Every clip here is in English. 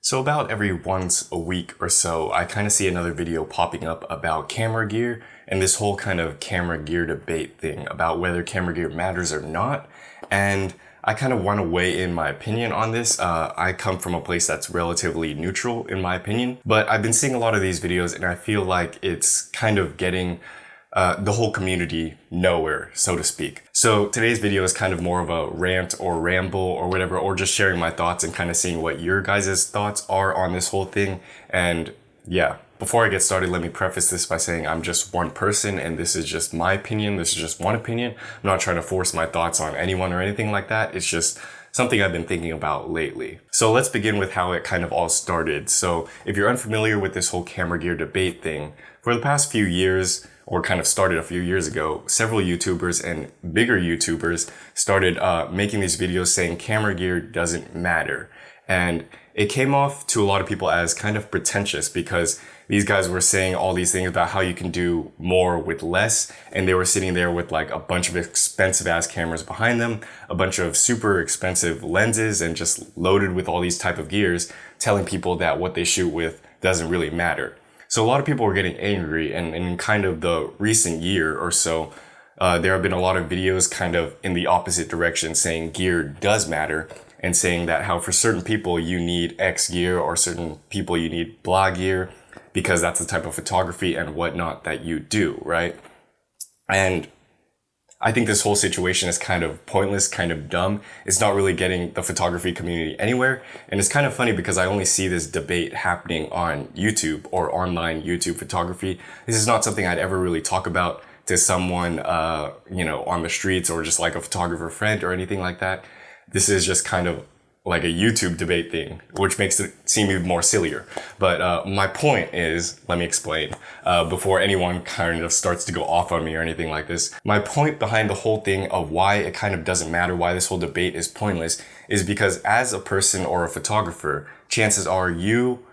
So about every once a week or so, I kind of see another video popping up about camera gear and this whole kind of camera gear debate thing about whether camera gear matters or not. And I kind of want to weigh in my opinion on this. I come from a place that's relatively neutral in my opinion, but I've been seeing a lot of these videos and I feel like it's kind of getting the whole community nowhere, so to speak. So today's video is kind of more of a rant or ramble or whatever, or just sharing my thoughts and kind of seeing what your guys' thoughts are on this whole thing. And yeah, before I get started, let me preface this by saying I'm just one person and this is just my opinion. This is just one opinion. I'm not trying to force my thoughts on anyone or anything like that. It's just something I've been thinking about lately. So let's begin with how it kind of all started. So if you're unfamiliar with this whole camera gear debate thing, for the past few years, or kind of started a few years ago, several YouTubers and bigger YouTubers started making these videos saying camera gear doesn't matter. And it came off to a lot of people as kind of pretentious because these guys were saying all these things about how you can do more with less. And they were sitting there with like a bunch of expensive ass cameras behind them, a bunch of super expensive lenses, and just loaded with all these type of gears, telling people that what they shoot with doesn't really matter. So a lot of people were getting angry, and in kind of the recent year or so, there have been a lot of videos kind of in the opposite direction saying gear does matter, and saying that how for certain people you need X gear or certain people you need blah gear because that's the type of photography and whatnot that you do, right? And I think this whole situation is kind of pointless, kind of dumb. It's not really getting the photography community anywhere. And it's kind of funny because I only see this debate happening on YouTube or online YouTube photography. This is not something I'd ever really talk about to someone, on the streets or just like a photographer friend or anything like that. This is just kind of like a YouTube debate thing, which makes it seem even more sillier. But my point is, let me explain, before anyone kind of starts to go off on me or anything like this. My point behind the whole thing of why it kind of doesn't matter, why this whole debate is pointless, is because as a person or a photographer, chances are you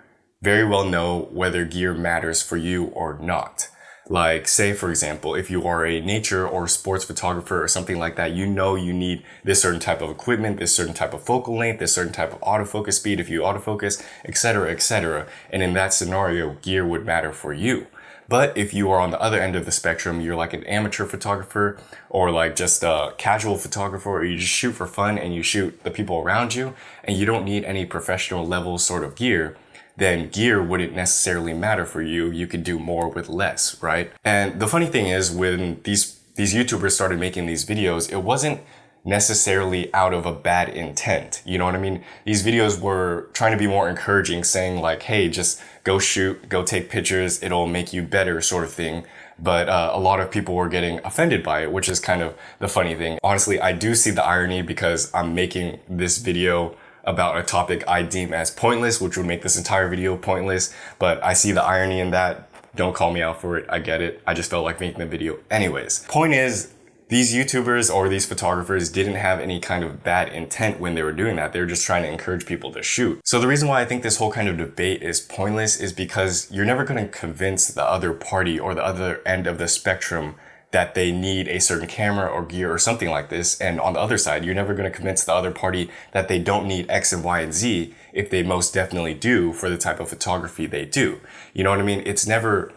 very well know whether gear matters for you or not. Like, say, for example, if you are a nature or sports photographer or something like that, you know you need this certain type of equipment, this certain type of focal length, this certain type of autofocus speed if you autofocus, etc., etc. And in that scenario, gear would matter for you. But if you are on the other end of the spectrum, you're like an amateur photographer or like just a casual photographer, or you just shoot for fun and you shoot the people around you and you don't need any professional level sort of gear, then gear wouldn't necessarily matter for you. You could do more with less, right? And the funny thing is, when these YouTubers started making these videos, it wasn't necessarily out of a bad intent. You know what I mean? These videos were trying to be more encouraging, saying like, hey, just go shoot, go take pictures, it'll make you better sort of thing. But a lot of people were getting offended by it, which is kind of the funny thing. Honestly, I do see the irony because I'm making this video about a topic I deem as pointless, which would make this entire video pointless. But I see the irony in that. Don't call me out for it. I get it. I just felt like making the video anyways. Point is, these YouTubers or these photographers didn't have any kind of bad intent when they were doing that. They were just trying to encourage people to shoot. So the reason why I think this whole kind of debate is pointless is because you're never going to convince the other party or the other end of the spectrum that they need a certain camera or gear or something like this. And on the other side, you're never going to convince the other party that they don't need X and Y and Z if they most definitely do for the type of photography they do. You know what I mean? It's never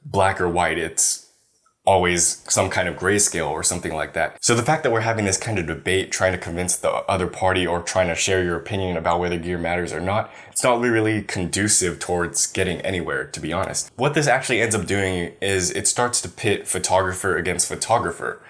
black or white. It's always some kind of grayscale or something like that. So the fact that we're having this kind of debate, trying to convince the other party or trying to share your opinion about whether gear matters or not, it's not really conducive towards getting anywhere, to be honest. What this actually ends up doing is it starts to pit photographer against photographer.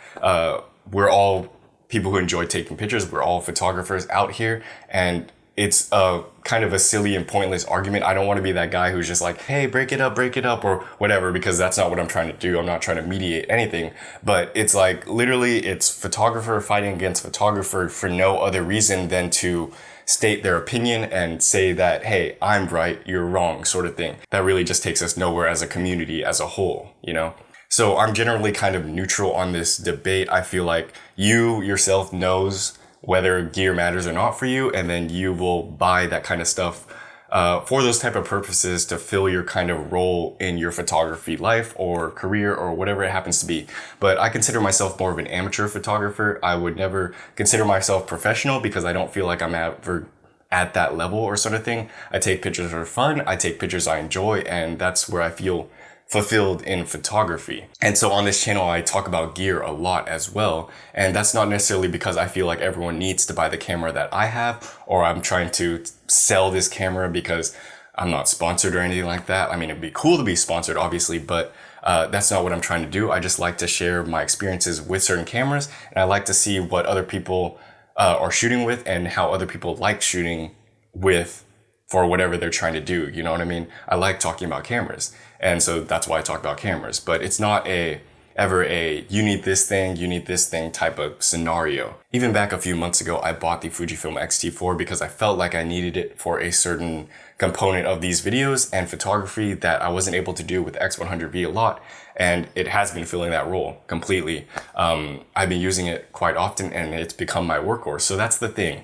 We're all people who enjoy taking pictures. We're all photographers out here, and it's a kind of a silly and pointless argument. I don't want to be that guy who's just like, hey, break it up, or whatever, because that's not what I'm trying to do. I'm not trying to mediate anything. But it's like, literally, it's photographer fighting against photographer for no other reason than to state their opinion and say that, hey, I'm right, you're wrong, sort of thing. That really just takes us nowhere as a community as a whole, you know? So I'm generally kind of neutral on this debate. I feel like you yourself knows whether gear matters or not for you, and then you will buy that kind of stuff for those type of purposes to fill your kind of role in your photography life or career or whatever it happens to be. But I consider myself more of an amateur photographer. I would never consider myself professional because I don't feel like I'm ever at that level or sort of thing. I take pictures for fun, I take pictures I enjoy, and that's where I feel fulfilled in photography. And so on this channel, I talk about gear a lot as well. And that's not necessarily because I feel like everyone needs to buy the camera that I have, or I'm trying to sell this camera because I'm not sponsored or anything like that. I mean, it'd be cool to be sponsored, obviously, but that's not what I'm trying to do. I just like to share my experiences with certain cameras, and I like to see what other people are shooting with and how other people like shooting with for whatever they're trying to do. You know what I mean? I like talking about cameras. And so that's why I talk about cameras, but it's not ever a you need this thing type of scenario. Even back a few months ago, I bought the Fujifilm X-T4 because I felt like I needed it for a certain component of these videos and photography that I wasn't able to do with X100V a lot. And it has been filling that role completely. I've been using it quite often and it's become my workhorse. So that's the thing.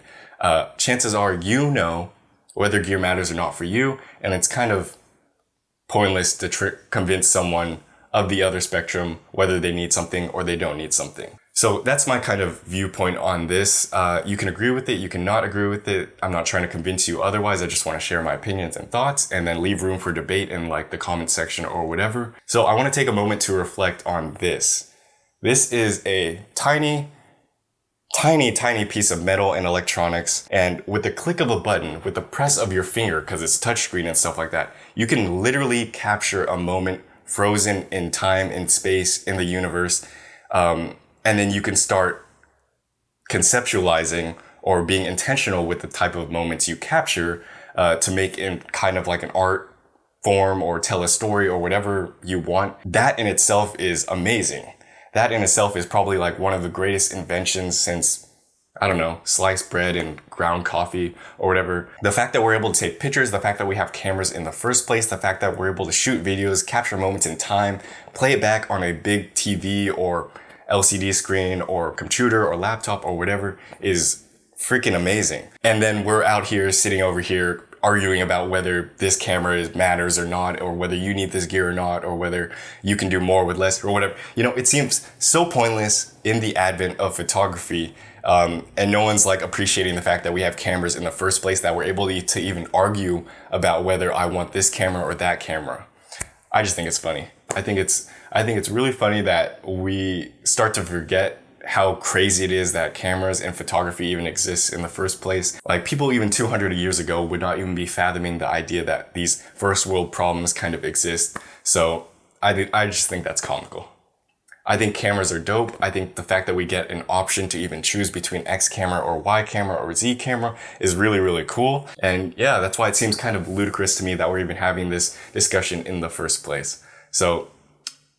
Chances are you know whether gear matters or not for you, and it's kind of pointless to convince someone of the other spectrum whether they need something or they don't need something. So that's my kind of viewpoint on this. You can agree with it, you can not agree with it. I'm not trying to convince you otherwise. I just want to share my opinions and thoughts and then leave room for debate in like the comment section or whatever. So I want to take a moment to reflect on this. This is a tiny piece of metal and electronics, and with the click of a button, with the press of your finger, because it's touchscreen and stuff like that, you can literally capture a moment frozen in time, in space, in the universe, and then you can start conceptualizing or being intentional with the type of moments you capture to make in kind of like an art form or tell a story or whatever you want. That in itself is amazing. That in itself is probably like one of the greatest inventions since, I don't know, sliced bread and ground coffee or whatever. The fact that we're able to take pictures, the fact that we have cameras in the first place, the fact that we're able to shoot videos, capture moments in time, play it back on a big TV or LCD screen or computer or laptop or whatever is freaking amazing. And then we're out here sitting over here arguing about whether this camera matters or not, or whether you need this gear or not, or whether you can do more with less or whatever. You know, it seems so pointless in the advent of photography, and no one's like appreciating the fact that we have cameras in the first place, that we're able to even argue about whether I want this camera or that camera. I just think it's funny. I think it's really funny that we start to forget how crazy it is that cameras and photography even exists in the first place. Like, people even 200 years ago would not even be fathoming the idea that these first world problems kind of exist. So I just think that's comical. I think cameras are dope. I think the fact that we get an option to even choose between X camera or Y camera or Z camera is really, really cool. And yeah, that's why it seems kind of ludicrous to me that we're even having this discussion in the first place. So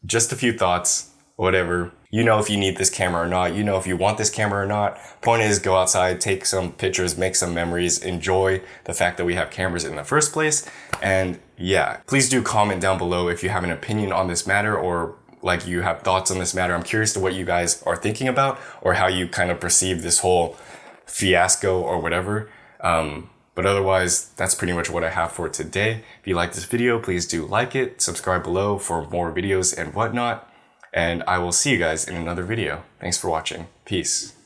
just a few thoughts, whatever. You know if you need this camera or not. You know if you want this camera or not. Point is, go outside, take some pictures, make some memories, enjoy the fact that we have cameras in the first place. And yeah, please do comment down below if you have an opinion on this matter, or like you have thoughts on this matter. I'm curious to what you guys are thinking about, or how you kind of perceive this whole fiasco or whatever. But otherwise, that's pretty much what I have for today. If you like this video, please do like it, subscribe below for more videos and whatnot. And I will see you guys in another video. Thanks for watching. Peace.